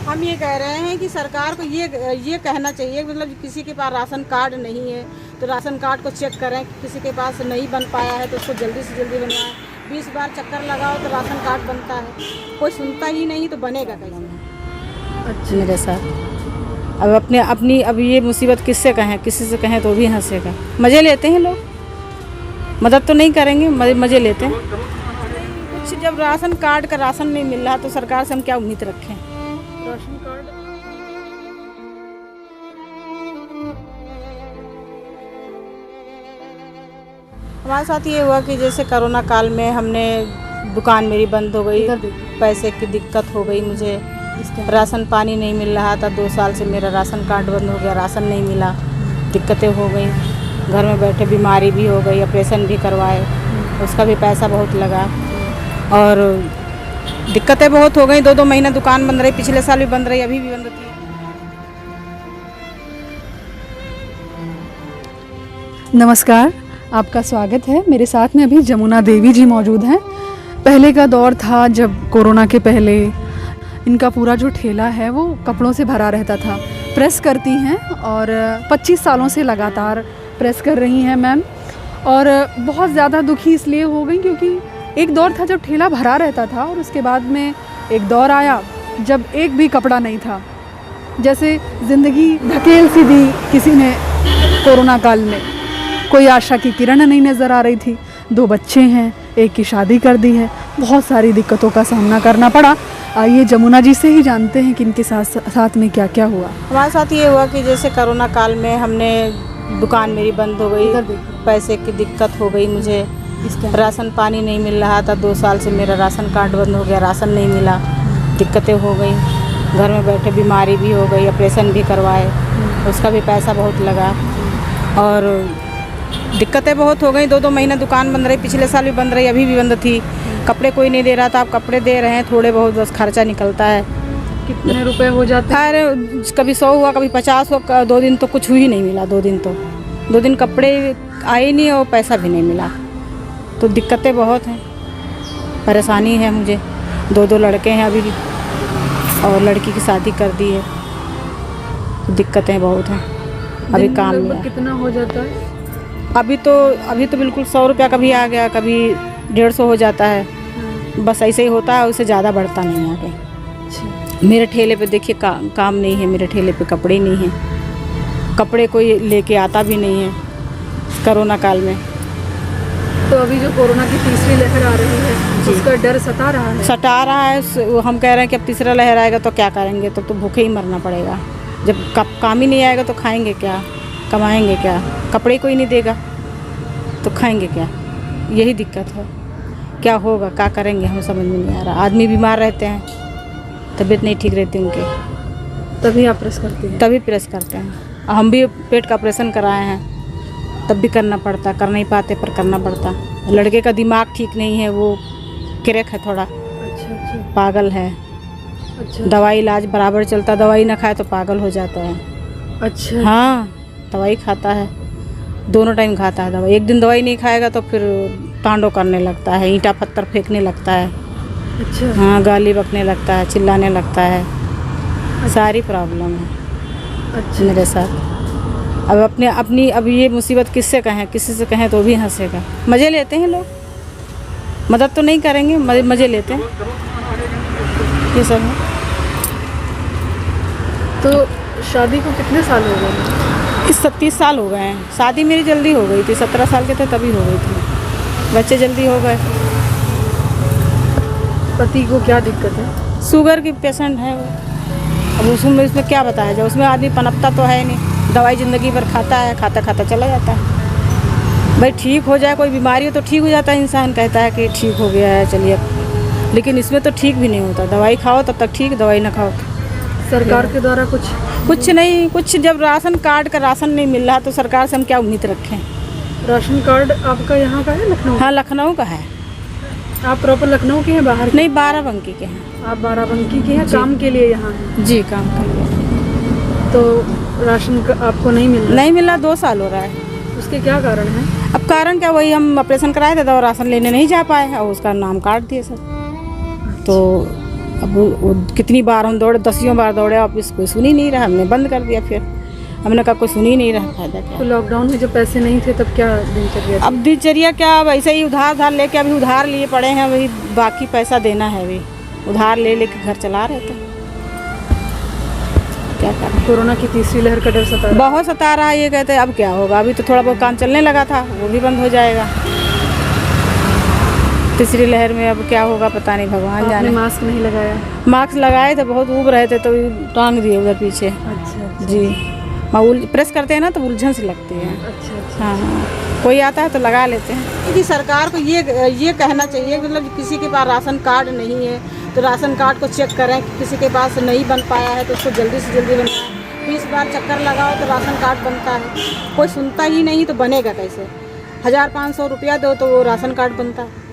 हम ये कह रहे हैं कि सरकार को ये कहना चाहिए, मतलब किसी के पास राशन कार्ड नहीं है तो राशन कार्ड को चेक करें। किसी के पास नहीं बन पाया है तो उसको जल्दी से जल्दी बनवाएं। 20 बार चक्कर लगाओ तो राशन कार्ड बनता है, कोई सुनता ही नहीं तो बनेगा कैसे? अच्छा, मेरे साथ अब ये मुसीबत किससे कहें, किसी से कहें तो भी हंसेगा। मज़े लेते हैं लोग, मदद तो नहीं करेंगे, मज़े लेते हैं। कुछ जब राशन कार्ड का राशन नहीं मिल रहा तो सरकार से हम क्या उम्मीद रखें? राशन कार्ड हमारे साथ ये हुआ कि जैसे कोरोना काल में हमने दुकान मेरी बंद हो गई, पैसे की दिक्कत हो गई, मुझे राशन पानी नहीं मिल रहा था। 2 साल से मेरा राशन कार्ड बंद हो गया, राशन नहीं मिला, दिक्कतें हो गई। घर में बैठे बीमारी भी हो गई, ऑपरेशन भी करवाए, उसका भी पैसा बहुत लगा और दिक्कतें बहुत हो गई। 2-2 महीना दुकान बंद रही, पिछले साल भी बंद रही, अभी भी बंद थी। नमस्कार, आपका स्वागत है। मेरे साथ में अभी जमुना देवी जी मौजूद हैं। पहले का दौर था जब कोरोना के पहले इनका पूरा जो ठेला है वो कपड़ों से भरा रहता था। प्रेस करती हैं और 25 सालों से लगातार प्रेस कर रही हैं मैम, और बहुत ज़्यादा दुखी इसलिए हो गई क्योंकि एक दौर था जब ठेला भरा रहता था और उसके बाद में एक दौर आया जब एक भी कपड़ा नहीं था। जैसे ज़िंदगी ढकेल सी दी किसी ने कोरोना काल में, कोई आशा की किरण नहीं नज़र आ रही थी। 2 बच्चे हैं, एक की शादी कर दी है, बहुत सारी दिक्कतों का सामना करना पड़ा। आइए जमुना जी से ही जानते हैं कि इनके साथ में क्या क्या हुआ। हमारे साथ ये हुआ कि जैसे कोरोना काल में हमने दुकान मेरी बंद हो गई, पैसे की दिक्कत हो गई, मुझे राशन पानी नहीं मिल रहा था। 2 साल से मेरा राशन कार्ड बंद हो गया, राशन नहीं मिला, दिक्कतें हो गई। घर में बैठे बीमारी भी हो गई, ऑपरेशन भी करवाए, उसका भी पैसा बहुत लगा और दिक्कतें बहुत हो गई। 2-2 महीना दुकान बंद रही, पिछले साल भी बंद रही, अभी भी बंद थी। कपड़े कोई नहीं दे रहा था, अब कपड़े दे रहे हैं, थोड़े बहुत बस खर्चा निकलता है। कितने रुपए हो जाते हैं? अरे कभी 100 हुआ, कभी 50 हुआ। 2 दिन तो कुछ ही नहीं मिला। 2 दिन कपड़े आए नहीं और पैसा भी नहीं मिला, तो दिक्कतें बहुत हैं, परेशानी है मुझे। 2 लड़के हैं अभी और लड़की की शादी कर दी है, दिक्कतें बहुत हैं। अभी काम में कितना हो जाता है? अभी तो बिल्कुल 100 रुपया कभी आ गया, कभी 150 हो जाता है, बस ऐसे ही होता है, उससे ज़्यादा बढ़ता नहीं आगे। मेरे ठेले पे देखिए काम नहीं है, मेरे ठेले पे कपड़े नहीं हैं, कपड़े कोई लेके आता भी नहीं है कोरोना काल में। तो अभी जो कोरोना की तीसरी लहर आ रही है उसका डर सता रहा है। हम कह रहे हैं कि अब तीसरा लहर आएगा तो क्या करेंगे, तो भूखे ही मरना पड़ेगा। जब काम ही नहीं आएगा तो खाएंगे क्या, कमाएंगे क्या? कपड़े कोई नहीं देगा तो खाएंगे क्या? यही दिक्कत है। क्या होगा, क्या करेंगे, हमें समझ में नहीं आ रहा। आदमी बीमार रहते हैं, तबीयत नहीं ठीक रहती उनके, तभी आप प्रेस करते हैं? तभी प्रेस करते हैं। हम भी पेट का ऑपरेशन कराए हैं, तब भी करना पड़ता, कर नहीं पाते पर करना पड़ता। लड़के का दिमाग ठीक नहीं है, वो क्रैक है थोड़ा। अच्छा, पागल है। अच्छा, दवाई इलाज बराबर चलता, दवाई ना खाए तो पागल हो जाता है। अच्छा, हाँ, दवाई खाता है, दोनों टाइम खाता है दवाई। एक दिन दवाई नहीं खाएगा तो फिर तांडव करने लगता है, ईंटा पत्थर फेंकने लगता है। अच्छा, हाँ, गाली बकने लगता है, चिल्लाने लगता है। सारी प्रॉब्लम है अच्छा। मेरे साथ। अब ये मुसीबत किससे कहें, किसी से कहें तो भी हंसेगा। मज़े लेते हैं लोग, मदद तो नहीं करेंगे, मज़े लेते हैं, ये सब है। तो शादी को कितने साल हो गए? इस 30 साल हो गए हैं। शादी मेरी जल्दी हो गई थी, 17 साल के थे तभी हो गई थी, बच्चे जल्दी हो गए। पति को क्या दिक्कत है? शुगर की पेशेंट है वो। अब इसमें क्या बताया जाए, उसमें आदमी पनपता तो है नहीं, दवाई ज़िंदगी भर खाता है, खाता खाता चला जाता है। भाई ठीक हो जाए, कोई बीमारी हो तो ठीक हो जाता है, इंसान कहता है कि ठीक हो गया है चलिए, लेकिन इसमें तो ठीक भी नहीं होता। दवाई खाओ तब तक ठीक, दवाई ना खाओ। सरकार के द्वारा कुछ नहीं, कुछ जब राशन कार्ड का राशन नहीं मिल रहा तो सरकार से हम क्या उम्मीद रखें? राशन कार्ड आपका यहाँ का है, लखनऊ? हाँ, लखनऊ का है। आप प्रॉपर लखनऊ के हैं, बाहर? नहीं, बाराबंकी के हैं। आप बाराबंकी के हैं, काम के लिए यहाँ हैं? जी, काम के लिए। तो राशन आपको नहीं मिल रहा? नहीं मिला, 2 साल हो रहा है। उसके क्या कारण है? अब कारण क्या, वही हम ऑपरेशन कराए थे तो राशन लेने नहीं जा पाए और उसका नाम काट दिए सब। तो अब वो कितनी बार हम दौड़े, 10 बार दौड़े, ऑफिस कोई सुन ही नहीं रहा, हमने बंद कर दिया। फिर हमने कहा कोई सुन ही नहीं रहा, फायदा क्या। तो लॉकडाउन में जब पैसे नहीं थे तब क्या दिनचर्या थी? अब दिनचर्या क्या, अब ऐसे ही उधार लेके अभी उधार लिए पड़े हैं, वही बाकी पैसा देना है, अभी उधार ले लेके घर चला रहे थे। क्या करें, कोरोना की तीसरी लहर का डर सता रहा है। बहुत सता रहा है। ये कहते हैं अब क्या होगा, अभी तो थोड़ा बहुत काम चलने लगा था, वो भी बंद हो जाएगा। तीसरी लहर में अब क्या होगा पता नहीं, भगवान आपने जाने। मास्क नहीं लगाया? मास्क लगाए थे, बहुत ऊब रहे थे तो टांग दिए उधर पीछे। अच्छा जी, प्रेस करते हैं ना तो उलझन सी लगती है। अच्छा। हाँ, कोई आता है तो लगा लेते हैं। क्योंकि सरकार को ये कहना चाहिए, मतलब किसी के पास राशन कार्ड नहीं है तो राशन कार्ड को चेक करें, कि किसी के पास नहीं बन पाया है तो उसको जल्दी से जल्दी बनवाएं। 20 बार चक्कर लगाओ तो राशन कार्ड बनता है, कोई सुनता ही नहीं तो बनेगा कैसे। 1500 रुपया दो तो वो राशन कार्ड बनता है।